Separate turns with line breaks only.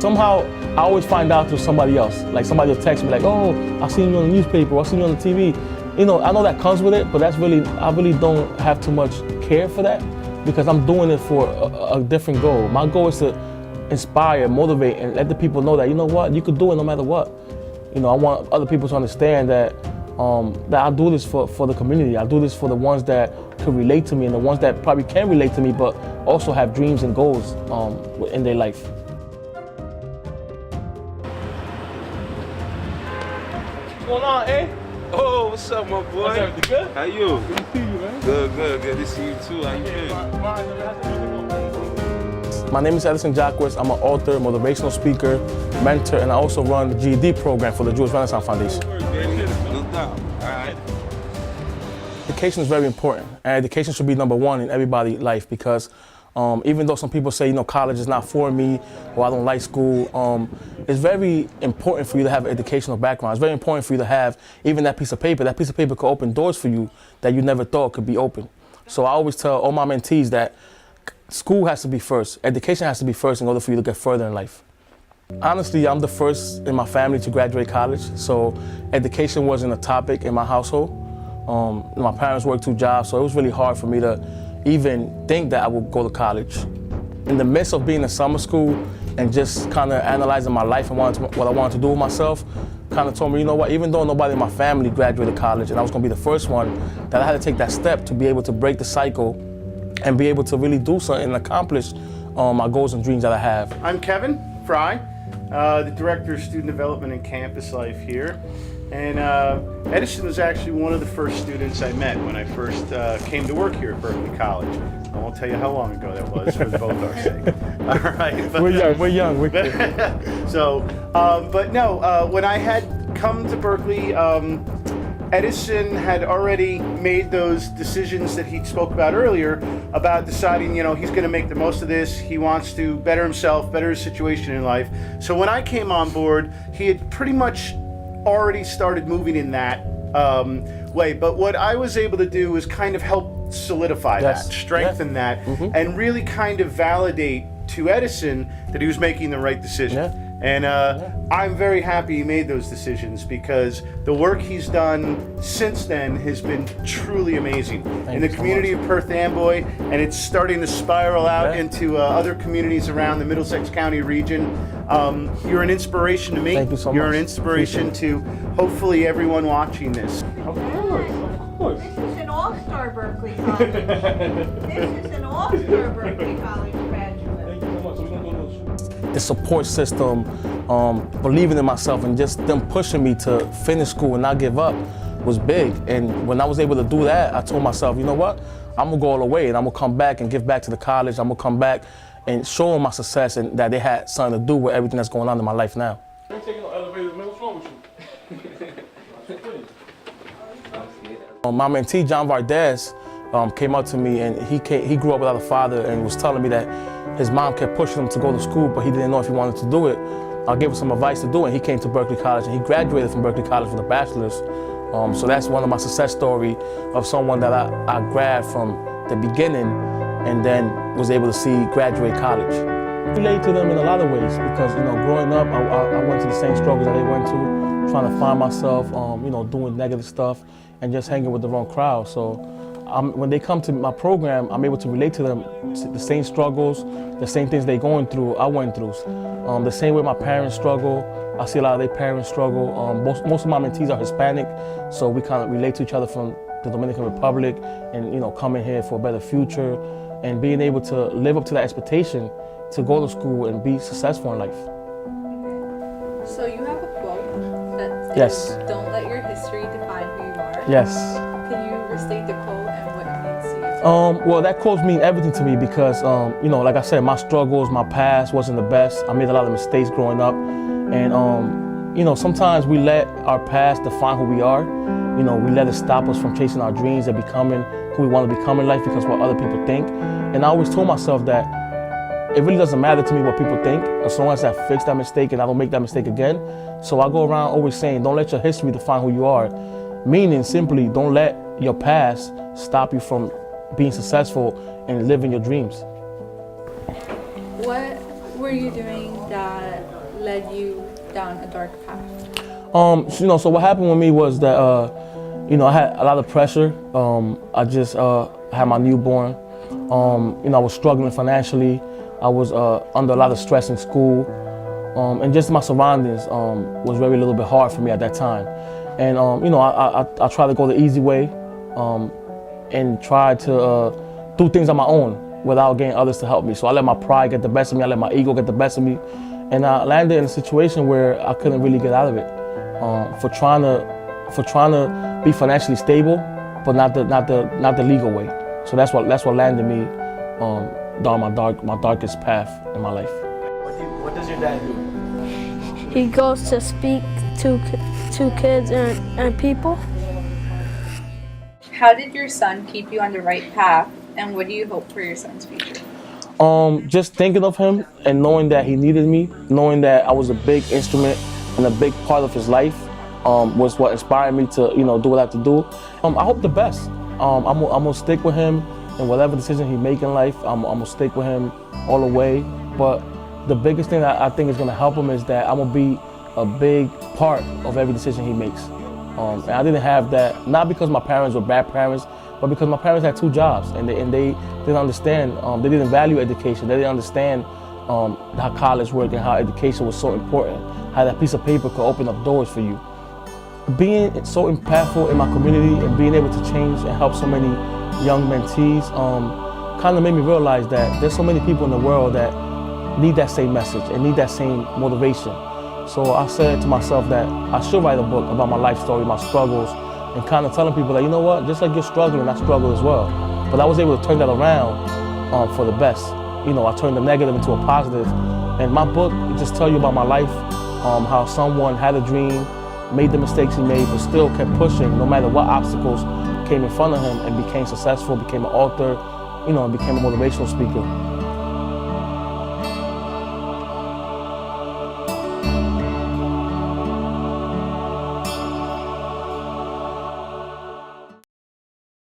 Somehow, I always find out through somebody else. Like somebody will text me like, oh, I seen you on the newspaper, or I seen you on the TV. You know, I know that comes with it, but that's really, I really don't have too much care for that because I'm doing it for a different goal. My goal is to inspire, motivate, and let the people know that, you know what, you could do it no matter what. You know, I want other people to understand that that I do this for the community. I do this for the ones that could relate to me and the ones that probably can relate to me, but also have dreams and goals in their life. What's going on, eh?
Oh, what's up, my boy?
How's everything good?
How you?
Good to see you, man.
Good to see you too. How you been?
My name is Edison Jaquez. I'm an author, motivational speaker, mentor, and I also run the GED program for the Jewish Renaissance Foundation.
No doubt. All right.
Education is very important, and education should be number one in everybody's life because even though some people say, you know, college is not for me or I don't like school, it's very important for you to have an educational background. It's very important for you to have even that piece of paper. That piece of paper could open doors for you that you never thought could be open. So I always tell all my mentees that school has to be first. Education has to be first in order for you to get further in life. Honestly, I'm the first in my family to graduate college, so education wasn't a topic in my household. My parents worked 2 jobs, so it was really hard for me to even think that I would go to college. In the midst of being in summer school and just kind of analyzing my life and what I wanted to do with myself, kind of told me, you know what, even though nobody in my family graduated college and I was going to be the first one, that I had to take that step to be able to break the cycle and be able to really do something and accomplish my goals and dreams that I have.
I'm Kevin Fry, the Director of Student Development and Campus Life here. And Edison was actually one of the first students I met when I first came to work here at Berkeley College. I won't tell you how long ago that was for both our sake. All right. But,
we're young.
So, but no, when I had come to Berkeley, Edison had already made those decisions that he spoke about earlier about deciding, you know, he's going to make the most of this. He wants to better himself, better his situation in life. So when I came on board, he had pretty much already started moving in that way. But what I was able to do was kind of help solidify that, strengthen that, and really kind of validate to Edison that he was making the right decision. And I'm very happy he made those decisions because the work he's done since then has been truly amazing in the community of Perth Amboy, and it's starting to spiral out into other communities around the Middlesex County region. You're an inspiration to me.
Thank you so much.
You're an inspiration to hopefully everyone watching this.
Of course.
This is an all-star Berkeley College. This is an all-star Berkeley College graduate.
The support system, believing in myself, and just them pushing me to finish school and not give up was big. And when I was able to do that, I told myself, you know what? I'm gonna go all the way and I'm gonna come back and give back to the college. I'm gonna come back and show them my success and that they had something to do with everything that's going on in my life now. My mentee, John Vardez, came up to me and he grew up without a father and was telling me that his mom kept pushing him to go to school, but he didn't know if he wanted to do it. I gave him some advice to do it. He came to Berkeley College and he graduated from Berkeley College with a bachelor's. So that's one of my success stories of someone that I grabbed from the beginning and then was able to see graduate college. I relate to them in a lot of ways because, you know, growing up, I went through the same struggles that they went to, trying to find myself, you know, doing negative stuff and just hanging with the wrong crowd. So when they come to my program, I'm able to relate to them, the same struggles, the same things they're going through, I went through. The same way my parents struggle, I see a lot of their parents struggle. Most of my mentees are Hispanic, so we kind of relate to each other from the Dominican Republic and, you know, coming here for a better future and being able to live up to that expectation to go to school and be successful in life.
So you have a quote that
Yes.
Don't let your history define who you are.
Yes.
Can you restate the quote and what it means to you?
Well, that quote means everything to me because, you know, like I said, my struggles, my past wasn't the best. I made a lot of mistakes growing up. And, you know, sometimes we let our past define who we are. You know, we let it stop us from chasing our dreams and becoming who we want to become in life because what other people think. And I always told myself that it really doesn't matter to me what people think as long as I fix that mistake and I don't make that mistake again. So I go around always saying, don't let your history define who you are. Meaning simply, don't let your past stop you from being successful and living your dreams.
What were were you doing that led you down a dark path?
So what happened with me was that, I had a lot of pressure. I just had my newborn. I was struggling financially. I was under a lot of stress in school. And just my surroundings was very a little bit hard for me at that time. And, I tried to go the easy way and try to do things on my own without getting others to help me. So I let my pride get the best of me. I let my ego get the best of me. And I landed in a situation where I couldn't really get out of it. For trying to be financially stable, but not the legal way. So that's what landed me down my darkest path in my life.
What does your dad do?
He goes to speak to kids and people.
How did your son keep you on the right path, and what do you hope for your son's future?
Just thinking of him and knowing that he needed me, knowing that I was a big instrument and a big part of his life, was what inspired me to, do what I have to do. I hope the best. I'm gonna stick with him in whatever decision he make in life. I'm gonna stick with him all the way. But the biggest thing that I think is gonna help him is that I'm gonna be a big part of every decision he makes. And I didn't have that, not because my parents were bad parents, but because my parents had 2 jobs and they didn't understand, they didn't value education. They didn't understand how college worked and how education was so important, how that piece of paper could open up doors for you. Being so impactful in my community and being able to change and help so many young mentees kind of made me realize that there's so many people in the world that need that same message and need that same motivation. So I said to myself that I should write a book about my life story, my struggles, and kind of telling people that, you know what, just like you're struggling, I struggle as well. But I was able to turn that around for the best. I turned the negative into a positive. And my book just tell you about my life, how someone had a dream, made the mistakes he made, but still kept pushing no matter what obstacles came in front of him and became successful, became an author, and became a motivational speaker.